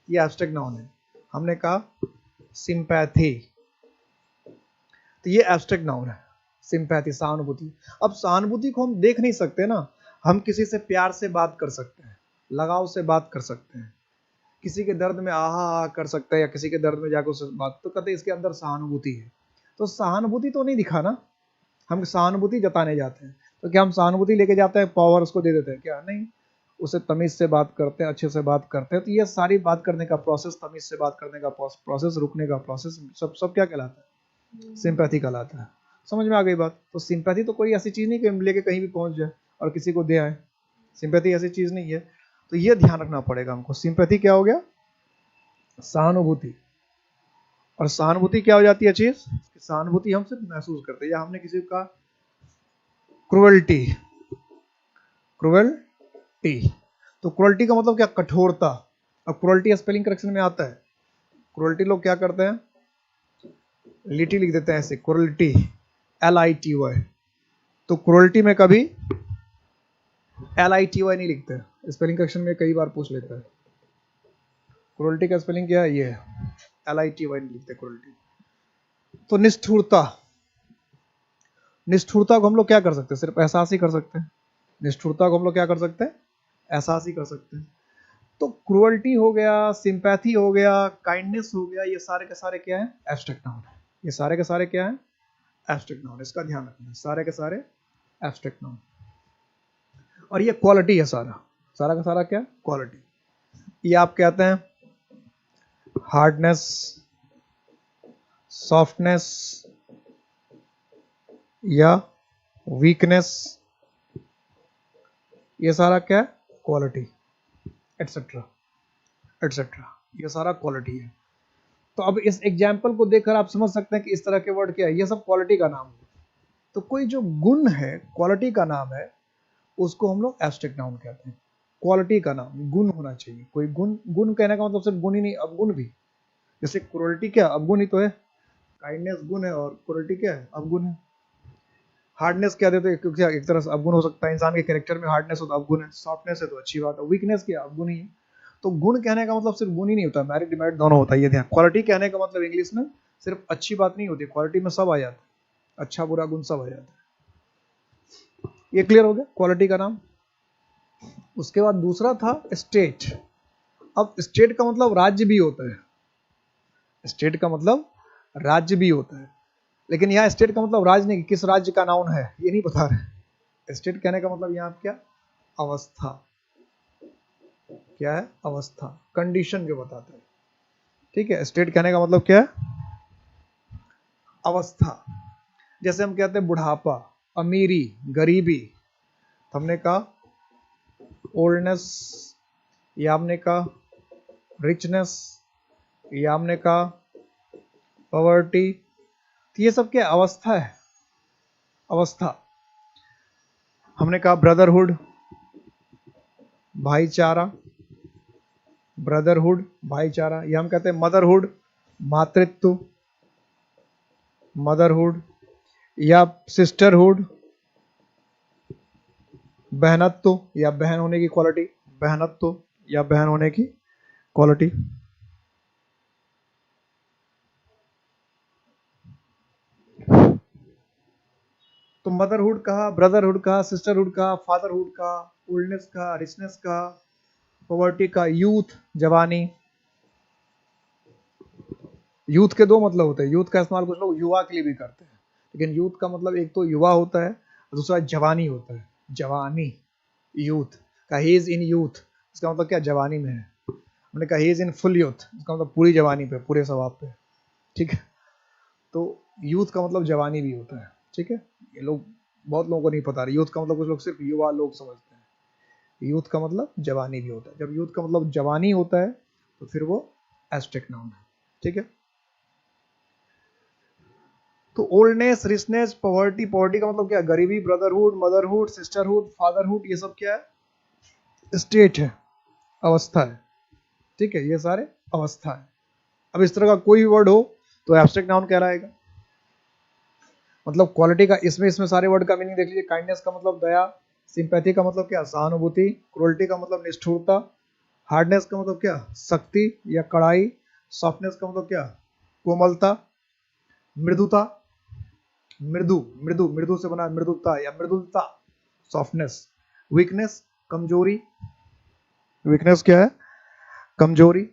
ये एब्स्ट्रैक्ट नाउन है। हमने कहा सिंपैथी, तो ये एब्स्ट्रैक्ट नाउन है, सिंपैथी सहानुभूति। अब सहानुभूति को हम देख नहीं सकते ना, हम किसी से प्यार से बात कर सकते हैं, लगाव से बात कर सकते हैं, किसी के दर्द में आहा हा कर सकते हैं, या किसी के दर्द में जाकर उससे बात, तो कहते हैं इसके अंदर सहानुभूति है। तो सहानुभूति तो नहीं दिखा ना, हम सहानुभूति जताने जाते हैं, तो क्या हम सहानुभूति लेके जाते हैं, पावर उसको दे देते हैं क्या? नहीं, उसे तमीज से बात करते हैं, अच्छे से बात करते हैं। तो ये सारी बात करने का प्रोसेस, तमीज से बात करने का प्रोसेस, रुकने का प्रोसेस, सब सब क्या कहलाता है? सिंपैथी कहलाता है। समझ में आ गई बात? तो सिंपैथी तो कोई ऐसी चीज नहीं कि हम लेके कहीं भी पहुंच जाए और किसी को दे आए, सिंपैथी ऐसी चीज नहीं है। तो ये ध्यान रखना पड़ेगा हमको, सिंपैथी क्या हो गया? सहानुभूति। और सहानुभूति क्या हो जाती है चीज? सहानुभूति हम सिर्फ महसूस करते हैं, या हमने किसी का क्रुएल्टी, क्रुएल्टी, तो क्रुएल्टी का मतलब क्या? कठोरता। अब क्रुएल्टी स्पेलिंग करेक्शन में आता है, क्रुएल्टी लोग क्या करते हैं, लिटी लिख देते हैं ऐसे, क्रुएल्टी, LITY। तो क्रुएल्टी में कभी LITY नहीं लिखते, स्पेलिंग करेक्शन में कई बार पूछ लेता है क्रुएल्टी का स्पेलिंग क्या है, ये है, LITY नहीं लिखते क्रुएल्टी। तो निष्ठुरता, निष्ठुरता को हम लोग क्या कर सकते हैं? सिर्फ एहसास ही कर सकते हैं। निष्ठुरता को हम लोग क्या कर सकते हैं? एहसास ही कर सकते हैं। तो क्रुएल्टी हो गया, सिंपैथी हो गया, काइंडनेस हो गया, ये सारे के सारे क्या है? एब्स्ट्रैक्ट नाउन है। ये सारे के सारे क्या है? Abstract noun. इसका ध्यान रखना, सारे के सारे एब्स्ट्रैक्ट नाउन। और ये क्वालिटी है, सारा सारा का सारा क्या? क्वालिटी। ये आप कहते हैं हार्डनेस, सॉफ्टनेस या वीकनेस, ये सारा क्या है? क्वालिटी, एटसेट्रा एटसेट्रा, ये सारा क्वालिटी है। तो अब इस एग्जाम्पल को देखकर आप समझ सकते हैं कि इस तरह के वर्ड क्या है, ये सब क्वालिटी का नाम है। तो कोई जो गुण है, क्वालिटी का नाम है, उसको हम लोग एब्स्ट्रैक्ट नाउन कहते हैं। क्वालिटी का नाम गुण होना चाहिए, कोई गुण, गुण कहने का मतलब सिर्फ गुण ही नहीं, अवगुण भी। जैसे क्रुएल्टी क्या अवगुण ही तो है, काइंडनेस गुण है, और क्रुएल्टी क्या है? अवगुण है। हार्डनेस क्या देते हैं, क्योंकि एक तरह से अवगुण हो सकता है, इंसान के कैरेक्टर में हार्डनेस हो तो अवगुण है, सॉफ्टनेस है तो अच्छी बात है, वीकनेस क्या? अवगुण ही है। तो गुण कहने का मतलब सिर्फ गुण ही नहीं होता, मेरिट डिमेरिट दोनों होता है, ये ध्यान। क्वालिटी कहने का मतलब इंग्लिश में सिर्फ अच्छी बात नहीं होती, क्वालिटी में सब आ जाता है, अच्छा बुरा गुण सब आ जाता है। ये क्लियर हो गया क्वालिटी का नाम। उसके बाद दूसरा था स्टेट। अब स्टेट का मतलब राज्य भी होता है, स्टेट का मतलब राज्य भी होता है, लेकिन यहाँ स्टेट का मतलब राज्य नहीं, किस राज्य का नाउन है ये नहीं बता रहे। स्टेट कहने का मतलब यहाँ क्या? अवस्था। क्या है? अवस्था, कंडीशन जो बताते हैं। ठीक है, स्टेट कहने का मतलब क्या है? अवस्था। जैसे हम कहते हैं बुढ़ापा, अमीरी, गरीबी, तो हमने कहा ओल्डनेस, या हमने कहा रिचनेस, या हमने कहा पॉवर्टी। तो ये सब क्या? अवस्था है, अवस्था। हमने कहा ब्रदरहुड, भाईचारा, ब्रदरहुड भाईचारा, या हम कहते हैं मदरहुड, मातृत्व, मदरहुड, या सिस्टरहुड, बहनत्व, या बहन होने की क्वालिटी, बहनत्व या बहन होने की क्वालिटी। तो मदरहुड कहा, ब्रदरहुड कहा, सिस्टरहुड कहा, फादरहुड कहा, ओल्डनेस कहा, रिचनेस कहा, पॉवर्टी का, यूथ जवानी। यूथ के दो मतलब होते हैं, यूथ का इस्तेमाल कुछ लोग युवा के लिए भी करते हैं, लेकिन यूथ का मतलब एक तो युवा होता है, दूसरा जवानी होता है। जवानी, यूथ का, ही इज इन यूथ, इसका मतलब क्या? जवानी में है। हमने कहा he is in full youth, इसका मतलब पूरी जवानी पे, पूरे स्वभाव पे। ठीक है, तो यूथ का मतलब जवानी भी होता है। ठीक है, ये लोग, बहुत लोगों को नहीं पता, यूथ का मतलब कुछ लोग सिर्फ युवा लोग समझते हैं, यूथ का मतलब जवानी भी होता है। जब यूथ का मतलब जवानी होता है तो फिर वो एब्स्ट्रैक्ट नाउन है। ठीक है, तो ओल्डनेस, रिचनेस, पॉवर्टी, पॉवर्टी का मतलब क्या है? गरीबी, ब्रदरहुड, मदरहुड, सिस्टरहुड, फादरहुड, ये सब क्या है? स्टेट है, अवस्था है। ठीक है, ये सारे अवस्था है। अब इस तरह का कोई वर्ड हो तो एब्स्ट्रैक्ट नाउन कहलाएगा। मतलब क्वालिटी का इसमें सारे वर्ड का मीनिंग देख लीजिए। काइंडनेस का मतलब दया, सिंपैथी का मतलब क्या? सहानुभूति, क्रूरल्टी का मतलब निष्ठुरता, हार्डनेस का मतलब क्या? सख्ती या कड़ाई, सॉफ्टनेस का मतलब क्या? कोमलता, मृदुता, मृदु, मृदु से बना मृदुता या मृदुलता, सॉफ्टनेस, वीकनेस, कमजोरी, वीकनेस क्या है? कमजोरी,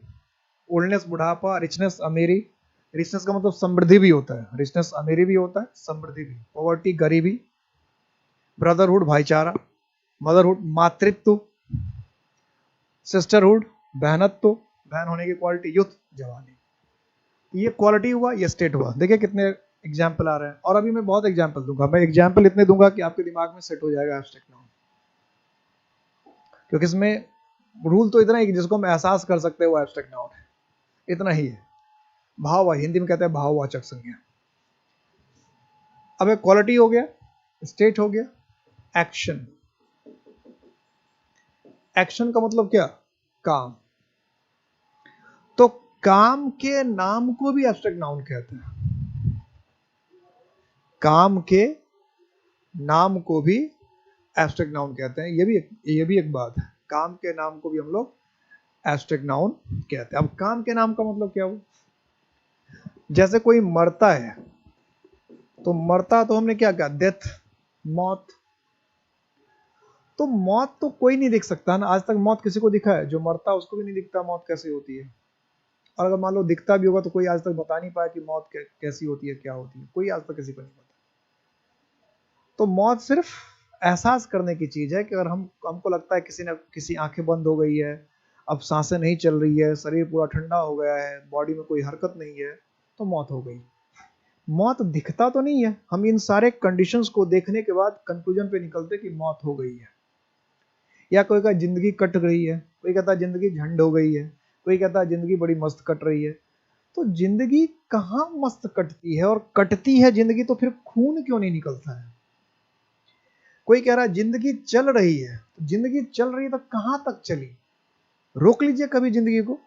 ओल्डनेस बुढ़ापा, रिचनेस अमीरी, रिचनेस का मतलब समृद्धि भी होता है, रिचनेस अमीरी भी होता है, समृद्धि भी, पॉवर्टी गरीबी, ब्रदरहुड भाईचारा, मदरहुड मातृत्व, सिस्टरहुड बहनत्व, बहन होने की क्वालिटी, यूथ जवानी। ये क्वालिटी हुआ, ये स्टेट हुआ। देखिए कितने एग्जाम्पल आ रहे हैं, और अभी मैं बहुत एग्जाम्पल दूंगा। मैं एग्जाम्पल इतने दूंगा कि आपके दिमाग में सेट हो जाएगा एब्स्ट्रैक्ट नाउन, क्योंकि इसमें रूल तो इतना ही कि जिसको हम एहसास कर सकते हैं वो एब्स्ट्रैक्ट नाउन है, इतना ही है। भाव, हिंदी में कहते हैं भाववाचक संज्ञा। अब एक क्वालिटी हो गया, स्टेट हो गया, एक्शन। एक्शन का मतलब क्या? काम। तो काम के नाम को भी एब्स्ट्रैक्ट नाउन कहते हैं। काम के नाम को भी एब्स्ट्रैक्ट नाउन कहते हैं। ये भी एक बात है, काम के नाम को भी हम लोग एब्स्ट्रैक्ट नाउन कहते हैं। अब काम के नाम का मतलब क्या हुआ? जैसे कोई मरता है, तो मरता तो हमने क्या कहा? डेथ, मौत। तो मौत तो कोई नहीं देख सकता ना, आज तक मौत किसी को दिखा है? जो मरता है उसको भी नहीं दिखता मौत कैसे होती है। और अगर मान लो दिखता भी होगा तो कोई आज तक बता नहीं पाया कि मौत कैसी होती है, क्या होती है, कोई आज तक किसी को नहीं पता। तो मौत सिर्फ एहसास करने की चीज है कि अगर हमको लगता है किसी आंखें बंद हो गई है, अब सांसें नहीं चल रही है, शरीर पूरा ठंडा हो गया है, बॉडी में कोई हरकत नहीं है, तो मौत हो गई। मौत दिखता तो नहीं है, हम इन सारे कंडीशंस को देखने के बाद कंक्लूजन पे निकलते कि मौत हो गई है। या कोई का जिंदगी कट गई है, कोई कहता है जिंदगी झंड हो गई है, कोई कहता है जिंदगी बड़ी मस्त कट रही है। तो जिंदगी कहाँ मस्त कटती है? और कटती है जिंदगी तो फिर खून क्यों नहीं निकलता है? कोई कह रहा है जिंदगी चल रही है, तो जिंदगी चल रही है तो कहां तक चली? रोक लीजिए कभी जिंदगी को,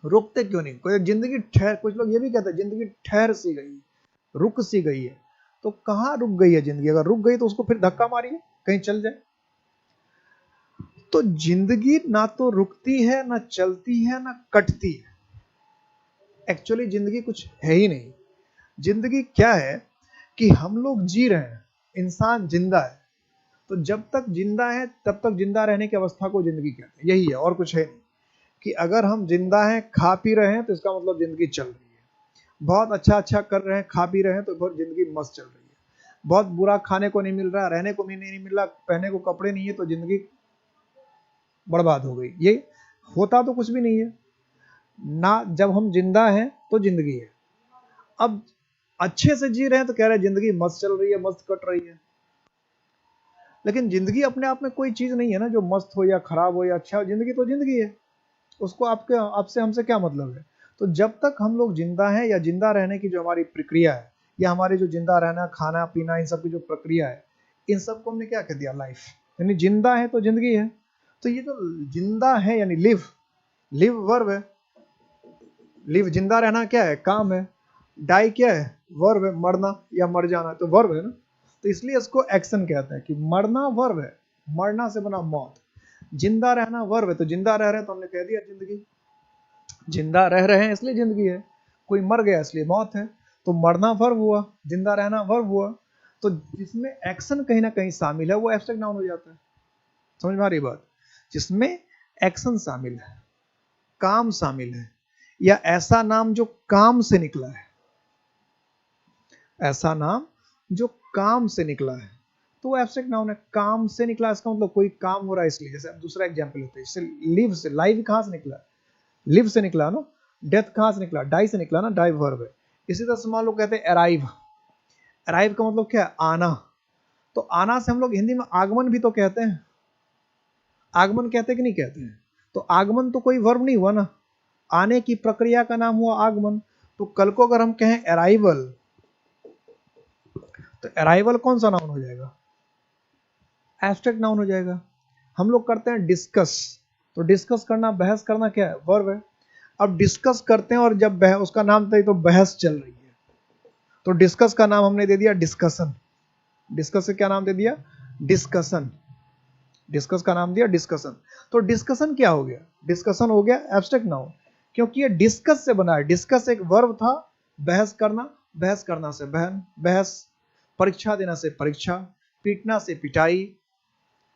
रोकते क्यों नहीं? कोई जिंदगी ठहर, कुछ लोग ये भी कहते हैं जिंदगी ठहर सी गई, रुक सी गई है। तो कहां रुक गई है जिंदगी? अगर रुक गई तो उसको फिर धक्का मारिए, कहीं चल जाए। तो जिंदगी ना तो रुकती है, ना चलती है, ना कटती है। एक्चुअली जिंदगी कुछ है ही नहीं। जिंदगी क्या है कि हम लोग जी रहे हैं, इंसान जिंदा है। तो जब तक जिंदा है तब तक जिंदा रहने की अवस्था को जिंदगी कहते हैं, यही है और कुछ है नहीं। कि अगर हम जिंदा हैं, खा पी रहे हैं, तो इसका मतलब जिंदगी चल रही है। बहुत अच्छा अच्छा कर रहे हैं, खा पी रहे हैं, तो बहुत जिंदगी मस्त चल रही है। बहुत बुरा खाने को नहीं मिल रहा, रहने को भी नहीं मिल रहा, पहने को कपड़े नहीं है, तो जिंदगी बर्बाद हो गई। ये होता तो कुछ भी नहीं है ना। जब हम जिंदा हैं तो जिंदगी है। अब अच्छे से जी रहे हैं तो कह रहे हैं जिंदगी मस्त चल रही है, मस्त कट रही है। लेकिन जिंदगी अपने आप में कोई चीज नहीं है ना जो मस्त हो या खराब हो या अच्छा हो। जिंदगी तो जिंदगी है, उसको आपसे हमसे क्या मतलब है? तो जब तक हम लोग जिंदा हैं, या जिंदा रहने की जो हमारी प्रक्रिया है, या हमारी जो जिंदा रहना, खाना पीना, इन सब की जो प्रक्रिया है, इन सबको हमने क्या कह दिया? लाइफ। यानी जिंदा है तो जिंदगी है। तो ये जो जिंदा है यानी लिव, लिव वर्ब है। लिव जिंदा रहना क्या है? काम है। डाई क्या है? वर्ब है, मरना या मर जाना, तो वर्ब है ना। तो इसलिए इसको एक्शन कहते हैं कि मरना वर्ब है, मरना से बना मौत। जिंदा रहना वर्ब है, तो जिंदा रह रहे हैं तो हमने कह दिया जिंदगी। जिंदा रह रहे हैं इसलिए जिंदगी है। कोई मर गया इसलिए मौत है। तो मरना वर्ब हुआ, जिंदा रहना वर्ब हुआ। तो जिसमें एक्शन कहीं ना कहीं शामिल है वो एब्स्ट्रैक्ट नाउन हो जाता है। समझ में आ रही बात? जिसमें एक्शन शामिल है, काम शामिल है, या ऐसा नाम जो काम से निकला है, ऐसा नाम जो काम से निकला है, तो वो एब्स्ट्रैक्ट नाउन है। काम से निकला, इसका मतलब कोई काम हो रहा है इसलिए। जैसे अब दूसरा एग्जांपल लेते हैं, जैसे लिव से, लाइव कहां से निकला? लिव से निकला ना। डेथ कहां से निकला? डाई से निकला ना, डाई वर्ब है। इसी तरह से मान लो कहते हैं अराइव। अराइव का मतलब क्या है? आना। तो आना से हम लोग हिंदी में आगमन भी तो कहते हैं। आगमन कहते हैं कि नहीं कहते हैं? तो आगमन तो कोई वर्ब नहीं हुआ ना, आने की प्रक्रिया का नाम हुआ आगमन। तो कल को अगर हम कहें अराइवल, तो अराइवल कौन सा नाउन हो जाएगा? एब्स्ट्रैक्ट नाउन हो जाएगा। हम लोग करते हैं डिस्कस, तो डिस्कस करना, बहस करना क्या है? वर्ब है। अब डिस्कस करते हैं और जब उसका नाम था तो बहस चल रही है, तो डिस्कस का नाम हमने दे दिया डिस्कशन। डिस्कस से क्या नाम दे दिया? डिस्कशन। डिस्कस का नाम दिया डिस्कशन। तो डिस्कशन क्या हो गया? डिस्कशन हो गया एब्स्ट्रैक्ट नाउन, क्योंकि ये डिस्कस से बना है। डिस्कस एक वर्ब था, बहस करना, बहस करना से बहन, बहस, परीक्षा देना से परीक्षा, पीटना से पिटाई,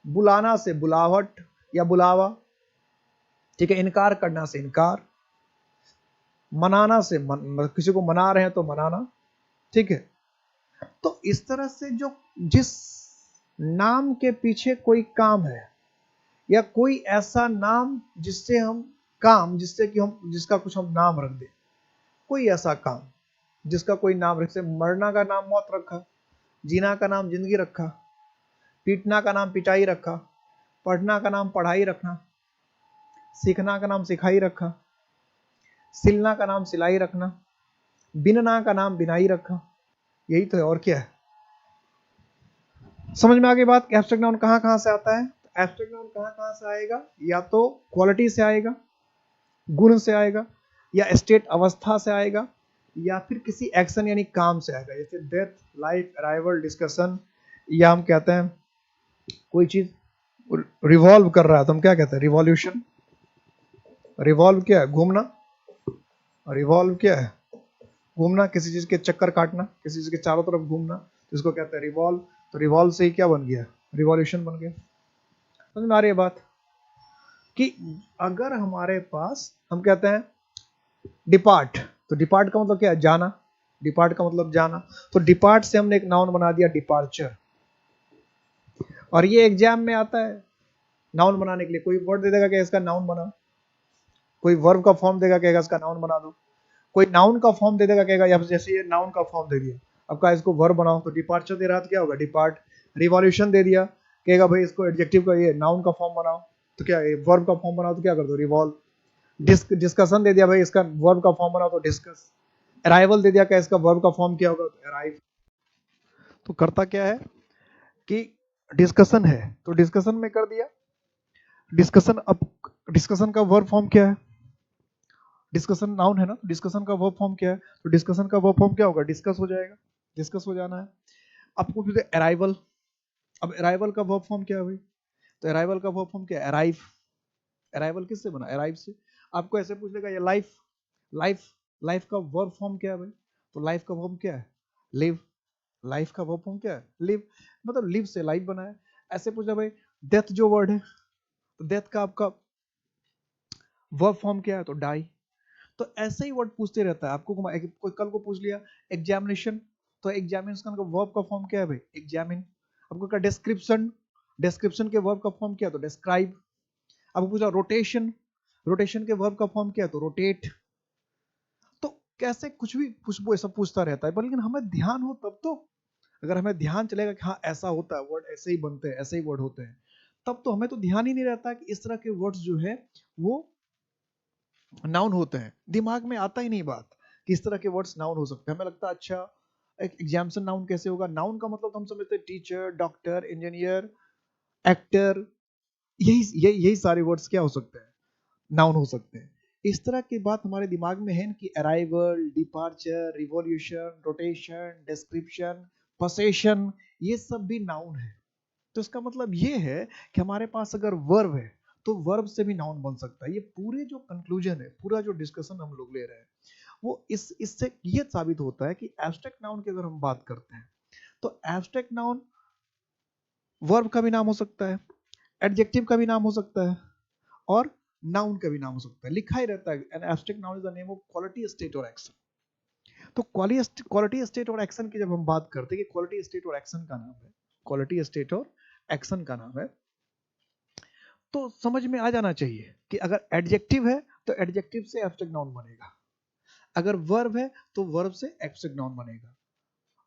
बुलाना से बुलावट या बुलावा, ठीक है, इनकार करना से इनकार, मनाना से किसी को मना रहे हैं तो मनाना, ठीक है। तो इस तरह से जो जिस नाम के पीछे कोई काम है, या कोई ऐसा नाम जिससे हम काम, जिससे कि हम जिसका कुछ हम नाम रख दे, कोई ऐसा काम जिसका कोई नाम रख, से मरना का नाम मौत रखा, जीना का नाम जिंदगी रखा, पीटना का नाम पिटाई रखा, पढ़ना का नाम पढ़ाई रखना, सीखना का नाम सिखाई रखा, सिलना का नाम सिलाई रखना, बिनना का नाम बिनाई रखा। यही तो है, और क्या है? समझ में आ गई बात? एब्स्ट्रैक्ट नाउन कहां कहां से आता है? एब्स्ट्रैक्ट नाउन कहां कहां से आएगा? या तो क्वालिटी से आएगा, गुण से आएगा, या स्टेट अवस्था से आएगा, या फिर किसी एक्शन यानी काम से आएगा, जैसे डेथ, लाइफ, अराइवल, डिस्कशन। या हम कहते हैं कोई चीज रिवॉल्व कर रहा है तो हम क्या कहते हैं? रिवॉल्यूशन। रिवॉल्व क्या है? घूमना। रिवॉल्व क्या है? घूमना, किसी चीज के चक्कर काटना, किसी चीज के चारों तरफ घूमना, तो इसको कहते हैं रिवॉल्व। तो रिवॉल्व से ही क्या बन गया? रिवॉल्यूशन बन गया। समझ में आ रही है बात? कि अगर हमारे पास हम कहते हैं डिपार्ट, तो डिपार्ट का मतलब क्या है? जाना। डिपार्ट का मतलब जाना। तो डिपार्ट से हमने एक नाउन बना दिया डिपार्चर। और ये एग्जाम में आता है नाउन बनाने के लिए। कोई वर्ड दे देगा कि इसका नाउन बना, कोई वर्ब का फॉर्म देगा कहेगा इसका नाउन बना दो, कोई नाउन का फॉर्म दे देगा कहेगा, या जैसे ये नाउन का फॉर्म दे दिया, अब कहा इसको वर्ब बनाओ, तो डिपार्चर दे रहा तो क्या होगा? डिपार्ट। रिवॉल्यूशन दे दिया, कहेगा भाई इसको एडजेक्टिव का, ये नाउन का फॉर्म बनाओ, तो क्या ये वर्ब का फॉर्म बनाओ, तो क्या कर दो? रिवॉल्व। डिस्कशन दे दिया, भाई इसका वर्ब का फॉर्म बनाओ, तो डिस्कस। अराइवल दे दिया, क्या इसका वर्ब का फॉर्म क्या होगा? तो अराइव। तो करता क्या है कि डिस्कशन है तो डिस्कशन में कर दिया डिस्कशन। अब डिस्कशन का वर्ब फॉर्म क्या है? डिस्कशन नाउन है ना, डिस्कशन का वर्ब फॉर्म क्या है? तो डिस्कशन का वर्ब फॉर्म क्या होगा? डिस्कस हो जाएगा। डिस्कस हो जाना है। आपको पूछते अराइवल। अब अराइवल का वर्ब फॉर्म क्या है भाई? तो अराइवल का वर्ब फॉर्म क्या है? अराइव। अराइवल किससे बना? अराइव से। आपको ऐसे पूछ लेगा ये लाइफ। लाइफ, लाइफ का वर्ब फॉर्म क्या है भाई? तो लाइफ का वर्ब क्या है? लिव। लाइफ का वर्ब फॉर्म क्या है? लिव। मतलब लिव से लाइफ बना है। ऐसे पूछा भाई डेथ जो वर्ड है, तो डेथ का आपका वर्ब फॉर्म क्या है? तो डाई। तो ऐसे ही वर्ड पूछते रहता है आपको। कोई कल को पूछ लिया एग्जामिनेशन, तो एग्जामिनेशन का वर्ब का फॉर्म क्या है भाई? एग्जामिन। आपको कहा डिस्क्रिप्शन, डिस्क्रिप्शन के वर्ब का फॉर्म क्या है? तो डिस्क्राइब। आपको पूछा रोटेशन, रोटेशन के वर्ब का फॉर्म क्या है? तो रोटेट। तो कैसे कुछ भी कुछ वो सब पूछता रहता है, पर लेकिन हमें ध्यान हो तब तो। अगर हमें ध्यान चलेगा कि हाँ ऐसा होता है, वर्ड ऐसे ही बनते हैं, ऐसे ही वर्ड होते हैं, तब तो हमें तो ध्यान ही नहीं रहता कि इस तरह के वर्ड्स जो है वो नाउन होते हैं। दिमाग में आता ही नहीं बात कि इस तरह के वर्ड्स नाउन हो सकते हैं। हमें लगता है अच्छा एक एग्जाम्पल नाउन कैसे होगा? नाउन का मतलब तो हम समझते हैं टीचर, डॉक्टर, इंजीनियर, एक्टर, यही सारे वर्ड्स क्या हो सकते हैं? नाउन हो सकते हैं। इस तरह की बात हमारे दिमाग में है कि arrival, departure, revolution, rotation, description, possession, ये सब भी नाउन है। तो इसका मतलब ये है कि हमारे पास अगर वर्ब है तो वर्ब से भी नाउन बन सकता है। ये पूरे जो कंक्लूजन है, पूरा जो डिस्कशन हम लोग ले रहे हैं, वो इससे ये साबित होता है कि एब्स्ट्रैक्ट नाउन की अगर हम बात करते हैं तो एब्स्ट्रैक्ट नाउन वर्ब का भी नाम हो सकता है, एडजेक्टिव का भी नाम हो सकता है, और नाउन का भी नाम हो सकता है। लिखा ही रहता है N abstract noun is the name of quality, state और एक्शन। तो क्वालिटी, स्टेट और एक्शन की जब हम बात करते हैं कि क्वालिटी, स्टेट और एक्शन का नाम है, क्वालिटी, स्टेट और एक्शन का नाम है, तो समझ में आ जाना चाहिए कि अगर एडजेक्टिव है तो एडजेक्टिव से एब्स्ट्रैक्ट नाउन बनेगा, अगर वर्ब है तो वर्ब से एब्स्ट्रैक्ट नाउन बनेगा,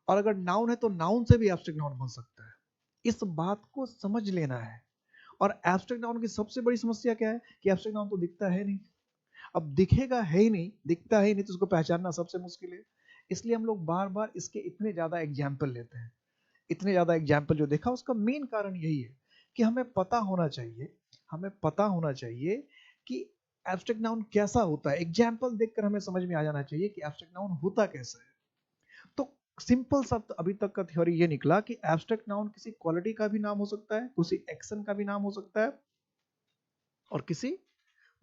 और अगर नाउन है तो नाउन से भी एब्स्ट्रैक्ट नाउन बन सकता है। इस बात को समझ लेना है। और एब्स्ट्रैक्ट नाउन की सबसे बड़ी समस्या क्या है कि एब्स्ट्रैक्ट नाउन तो दिखता है नहीं। अब दिखेगा है ही नहीं, दिखता है ही नहीं, तो उसको पहचानना सबसे मुश्किल है। इसलिए हम लोग बार बार इसके इतने ज्यादा एग्जाम्पल लेते हैं। इतने ज्यादा एग्जाम्पल जो देखा उसका मेन कारण यही है कि हमें पता होना चाहिए कि एब्स्ट्रैक्ट नाउन कैसा होता है। एग्जाम्पल देखकर हमें समझ में आ जाना चाहिए कि एब्स्ट्रैक्ट नाउन होता कैसा है। तो सिंपल सा अभी तक का थ्योरी ये निकला कि एब्स्ट्रैक्ट नाउन किसी क्वालिटी का भी नाम हो सकता है, किसी एक्शन का भी नाम हो सकता है, और किसी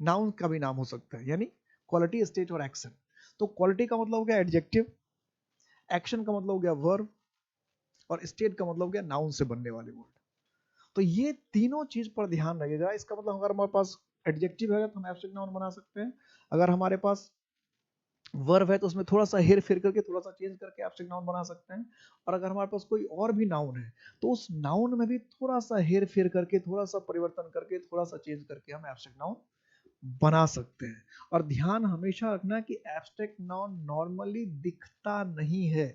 नाउन का भी नाम हो सकता है, यानी क्वालिटी, स्टेट और एक्शन। तो क्वालिटी का मतलब हो गया एडजेक्टिव, एक्शन का मतलब हो गया वर्ब, और स्टेट का मतलब हो गया नाउन से बनने वाले वर्ड। तो ये तीनों चीज पर ध्यान रखिएगा। इसका मतलब अगर हमारे पास एडजेक्टिव है तो हम एब्स्ट्रैक्ट नाउन बना सकते हैं, अगर हमारे पास वर्ब है तो उसमें थोड़ा सा हेर फेर करके, थोड़ा सा चेंज करके एब्स्ट्रैक्ट नाउन बना सकते हैं, और अगर हमारे पास कोई और भी नाउन है तो उस नाउन में भी थोड़ा सा हेर फेर करके, थोड़ा सा परिवर्तन करके, थोड़ा सा चेंज करके हम एब्स्ट्रैक्ट नाउन बना सकते हैं। और ध्यान हमेशा रखना कि एब्स्ट्रैक्ट नाउन नॉर्मली दिखता नहीं है।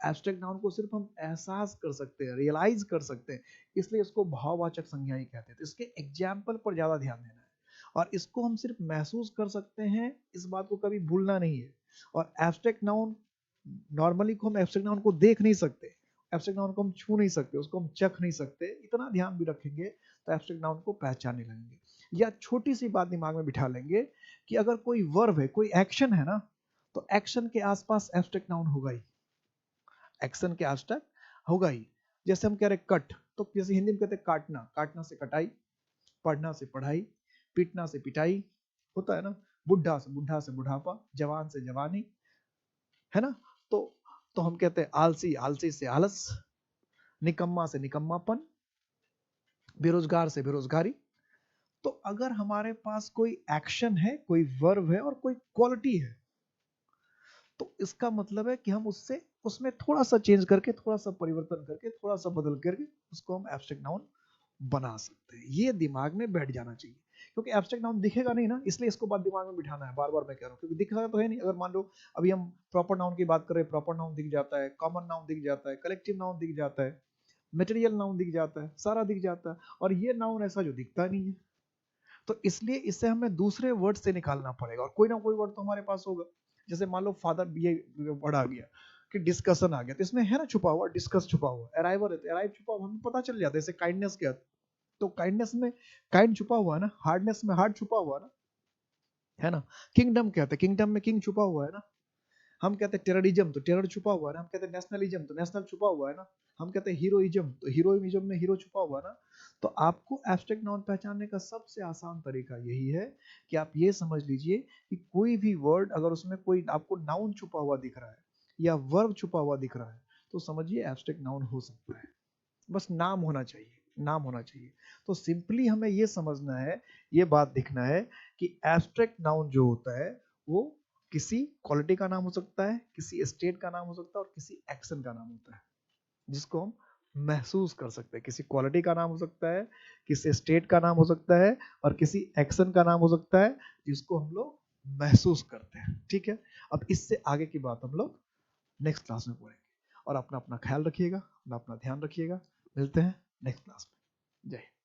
एब्स्ट्रैक्ट नाउन को सिर्फ हम एहसास कर सकते हैं, रियलाइज कर सकते हैं, इसलिए इसको भाववाचक संज्ञा ही कहते हैं। तो इसके एग्जाम्पल पर ज्यादा ध्यान देना है, और इसको हम सिर्फ महसूस कर सकते हैं, इस बात को कभी भूलना नहीं है। और एब्स्ट्रैक्ट नाउन नॉर्मली को हम एब्स्ट्रैक्ट नाउन को देख नहीं सकते, एब्स्ट्रैक्ट नाउन को हम छू नहीं सकते, उसको हम चख नहीं सकते। इतना ध्यान भी रखेंगे तो एब्स्ट्रैक्ट नाउन को पहचानने लगेंगे। या छोटी सी बात दिमाग में बिठा लेंगे कि अगर कोई वर्ब है, कोई एक्शन है ना, तो एक्शन के आसपास एब्स्ट्रैक्ट नाउन होगा ही, एक्शन के आसपास होगा ही। जैसे हम कह रहे कट, तो जैसे हिंदी में कहते हैं काटना, काटना से कटाई, पढ़ना से पढ़ाई, पीटना से पिटाई, होता है ना। बुढ़ा से बुढ़ापा, जवान से जवानी, है ना। तो हम कहते हैं आलसी, आलसी से आलस, निकम्मा से निकम्मापन, बेरोजगार से बेरोजगारी। तो अगर हमारे पास कोई एक्शन है, कोई वर्ब है और कोई क्वालिटी है, तो इसका मतलब है कि हम उससे उसमें थोड़ा सा चेंज करके, थोड़ा सा परिवर्तन करके, थोड़ा सा बदल करके उसको हम एब्स्ट्रैक्ट नाउन बना सकते हैं। ये दिमाग में बैठ जाना चाहिए, क्योंकि एब्स्ट्रैक्ट नाउन दिखेगा नहीं ना, इसलिए इसको बात दिमाग में बिठाना है। बार बार मैं कह रहा हूँ, क्योंकि दिखा तो है नहीं। अगर मान लो अभी हम प्रॉपर नाउन की बात करें, प्रॉपर नाउन दिख जाता है, कॉमन नाउन दिख जाता है, कलेक्टिव नाउन दिख जाता है, मटेरियल नाउन दिख जाता है, सारा दिख जाता है, और ये नाउन ऐसा जो दिखता नहीं है। तो इसलिए इससे हमें दूसरे वर्ड से निकालना पड़ेगा, और कोई ना कोई वर्ड तो हमारे पास होगा। जैसे मान लो फादर, ये वर्ड आ गया कि डिस्कशन आ गया, तो इसमें है ना छुपा हुआ, डिस्कस छुपा हुआ, अराइवर है तो अराइव छुपा हुआ, हमें पता चल जाता है। जैसे काइंडनेस क्या, तो काइंडनेस में काइंड छुपा हुआ है ना, हार्डनेस में हार्ड छुपा हुआ है ना। किंगडम क्या है, किंगडम में किंग छुपा हुआ है ना। हम कहते हैं टेररिज्म, तो टेरर छुपा हुआ है ना। हम कहते हैं नेशनलिज्म, तो नेशनल छुपा हुआ है ना। हम कहते हैं हीरोइज्म, तो हीरोइज्म में हीरो छुपा हुआ है ना। तो आपको एब्स्ट्रैक्ट नाउन पहचानने का सबसे आसान तरीका यही है कि आप ये समझ लीजिए कि कोई भी वर्ड अगर उसमें कोई आपको नाउन छुपा हुआ दिख रहा है या वर्ब छुपा हुआ दिख रहा है, तो समझिए एब्स्ट्रैक्ट नाउन हो सकता है। बस नाम होना चाहिए, नाम होना चाहिए। तो सिंपली हमें ये समझना है, ये बात दिखना है कि एब्स्ट्रैक्ट नाउन जो होता है वो किसी क्वालिटी का नाम हो सकता है, किसी स्टेट का नाम हो सकता है, और किसी एक्शन का नाम होता है जिसको हम महसूस कर सकते हैं। किसी क्वालिटी का नाम हो सकता है, किसी स्टेट का नाम हो सकता है, और किसी एक्शन का नाम हो सकता है जिसको हम लोग महसूस करते हैं। ठीक है, अब इससे आगे की बात हम लोग नेक्स्ट क्लास में पढ़ेंगे। और अपना अपना ख्याल रखिएगा, अपना अपना ध्यान रखिएगा। मिलते हैं नेक्स्ट क्लास में। जय हिंद।